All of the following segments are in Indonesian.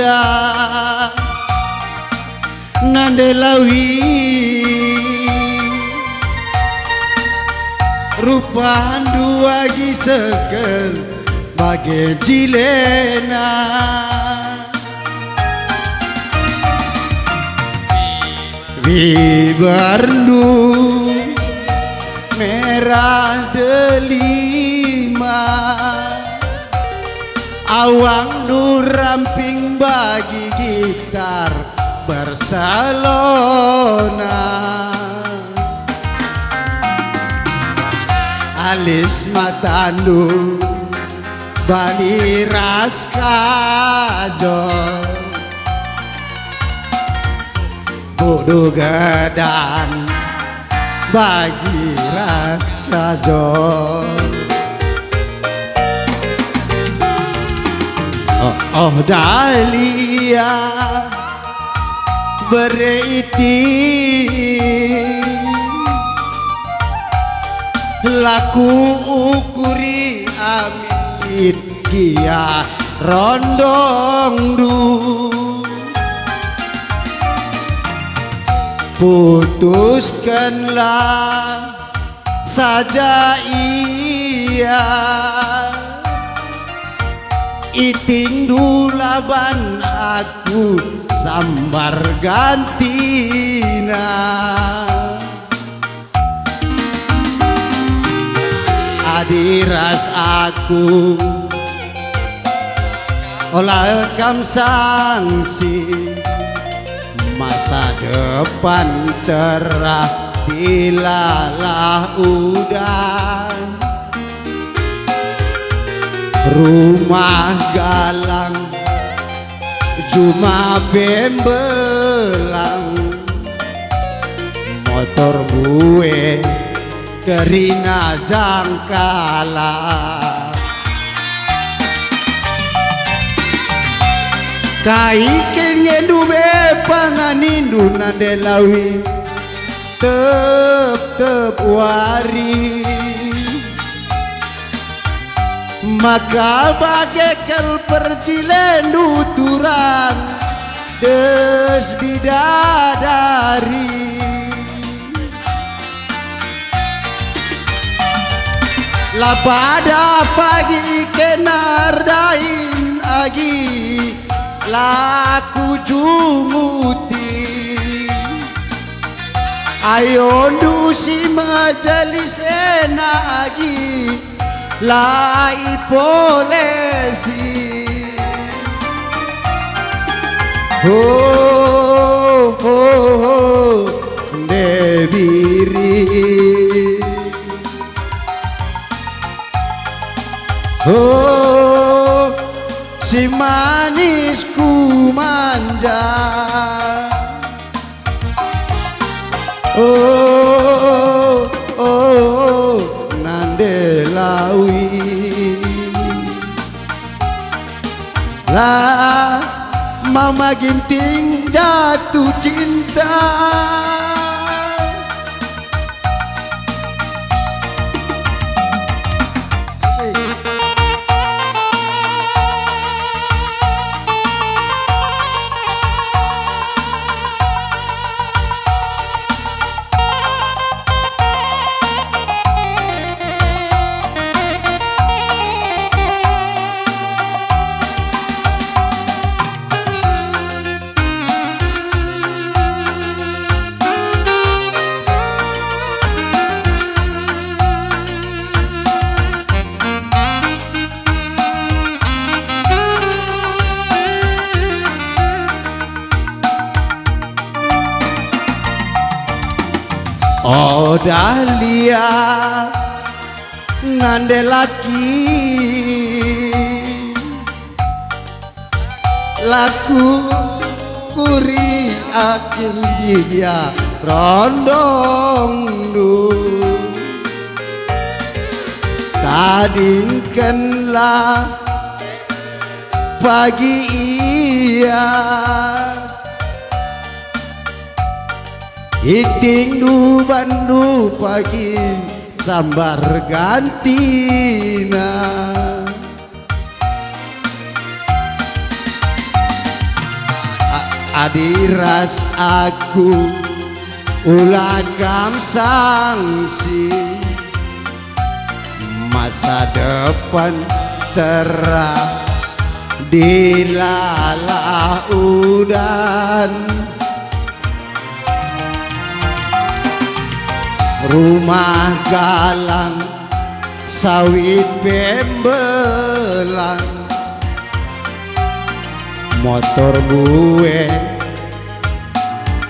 muda nandelawi rupa dua gisekel bagai jilena Bibarnu merah delima awang nu ramping bagi gitar Barcelona alis matanu bani ras kajol bodoh gadan bagi ras kajol oh Dahlia beriti laku ukuri amin kia rondong du putuskanlah saja ia iting dulaban aku sambar gantina adiras aku olah kam sangsi masa depan cerah bilalah udan rumah galang cuma pembelang motor gue kerina jangkala kai kengendu be panganindu nandelawi tep wari maka bagaikan percilendu turang des bidadari la pada pagi kenardain agi laku jumuti ayo ndusi majalis enagi lai polisi ho debiri oh si manisku manja oh nandelawi lah mama ginting jatuh cinta oh Dahlia nandelaki laku kuri akin dia rondong du tadingkanlah pagi ia iting du bandu pagi sambar gantina adiras aku ulagam sangsi masa depan cerah dilalah udan rumah galang sawit pembelang motor gue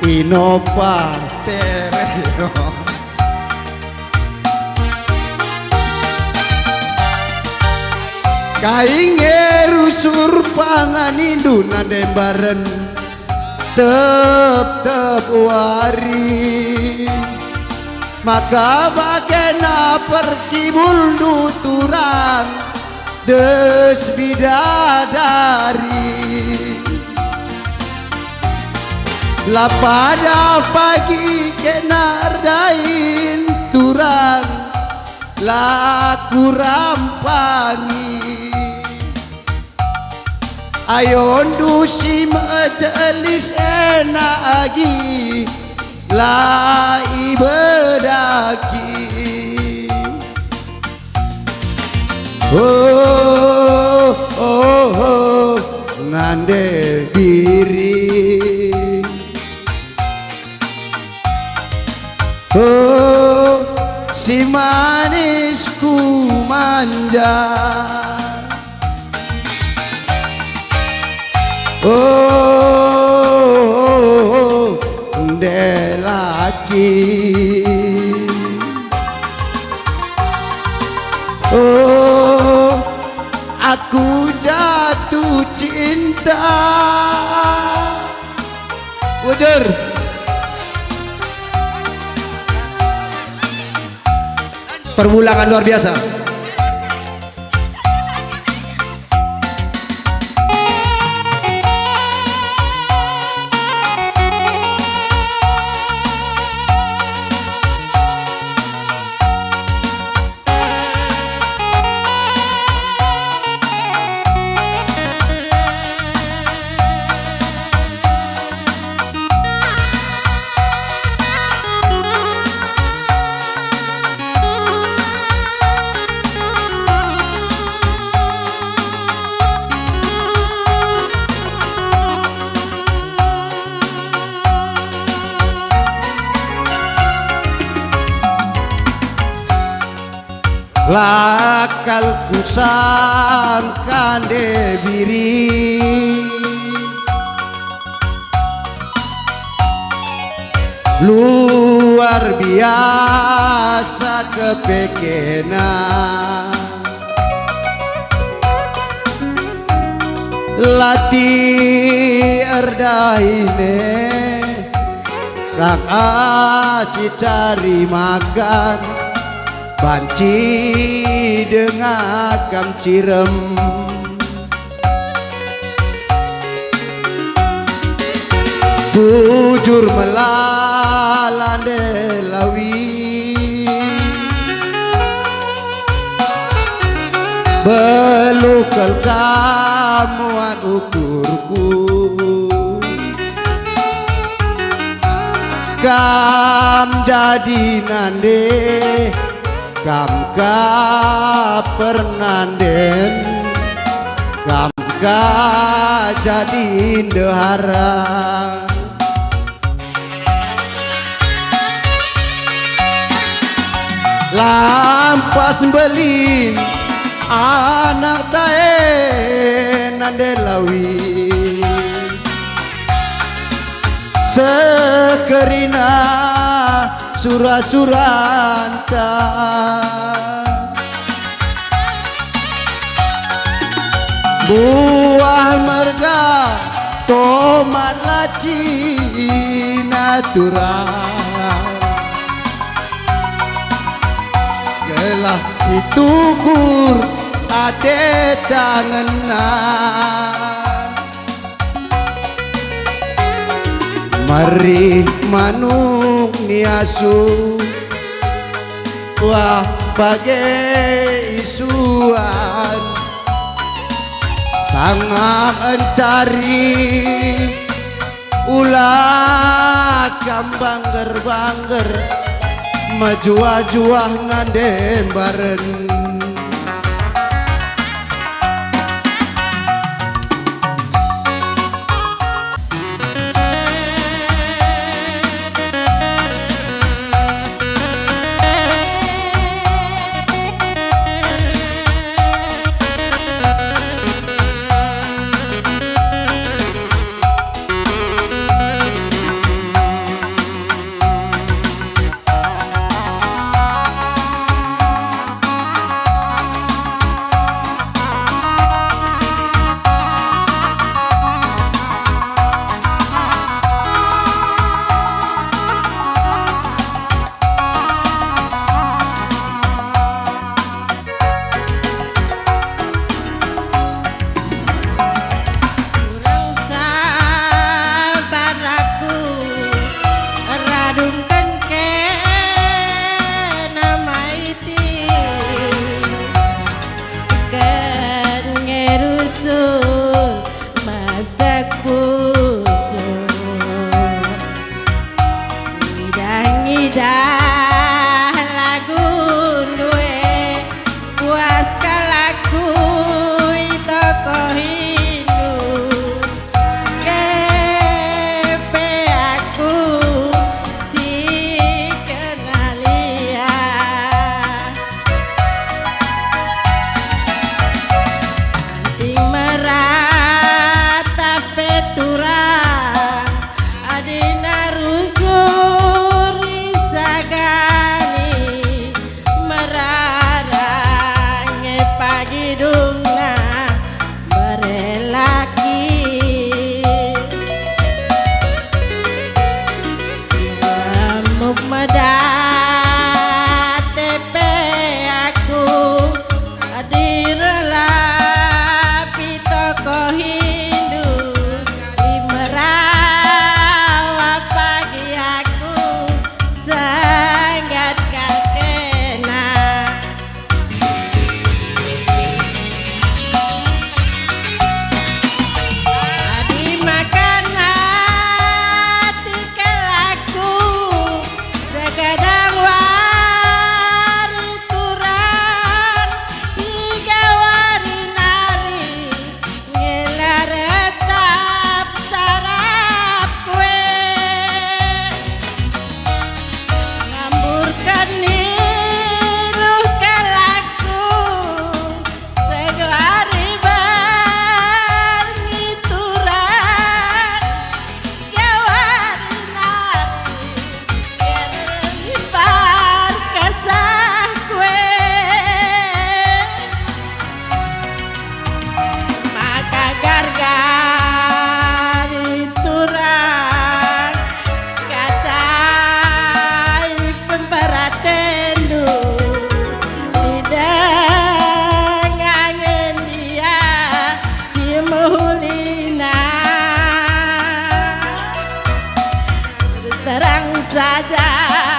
Innova Tereo kainge rusur pangan induna dembaren tep wari maka bagena perkibul nuturang des bidadari la pada pagi kenardain turang la kurampangi ayon dusi majelis enak agi la ibadaki oh oh oh ngande diri oh si manisku manja oh laki oh aku jatuh cinta Wajar permulangan luar biasa. Lakal kusangkan debiri luar biasa kepekena latih erdahine kang aci cari makan banci dengan kam cirem bujur melalan delawi belukal kamuan ukurku kam jadi nande kam ka pernanden kam ka jadi ndehara lampas belin anak tae nandelawi sekerina surah-suranta buah merga tomat laci natural gelah si tukur ade tangenan mari manuk niasu wah bagai isuan sangat mencari ulah kambangger-bangger majuah-juah nandem bareng. Terang saja